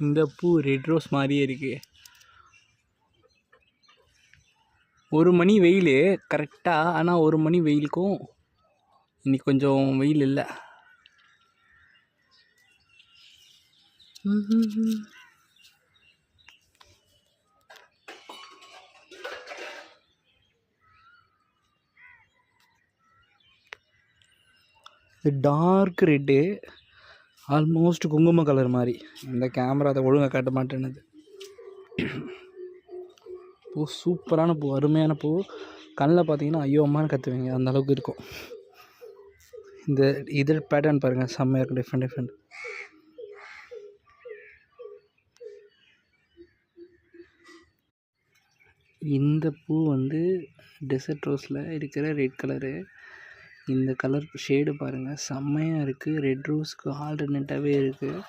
இந்த பூ red rose மாதிரியே இருக்குது. 1 மணி வெயில் கரெக்டாக. ஆனால் 1 மணி வெயிலுக்கும் இன்றைக்கி கொஞ்சம் வெயில் இல்லை. இது டார்க் ரெட்டு, ஆல்மோஸ்ட் குங்கும கலர் மாதிரி. இந்த கேமரா அதை ஒழுங்காக காட்ட மாட்டேன்னுது. பூ சூப்பரான பூ, அருமையான பூ. கண்ணில் பார்த்தீங்கன்னா ஐயோ அம்மான்னு கற்றுவீங்க, அந்தளவுக்கு இருக்கும். இந்த இதழ் பேட்டர்ன் பாருங்கள், செம்மையாக இருக்கும். டிஃப்ரெண்ட். இந்த பூ வந்து டெசர்ட் ரோஸில் இருக்கிற ரெட் கலரு. இந்த கலர் ஷேடு பாருங்கள், செம்மையாக இருக்குது. ரெட் ரோஸ்க்கு ஆல்டர்னேட்டாகவே இருக்குது.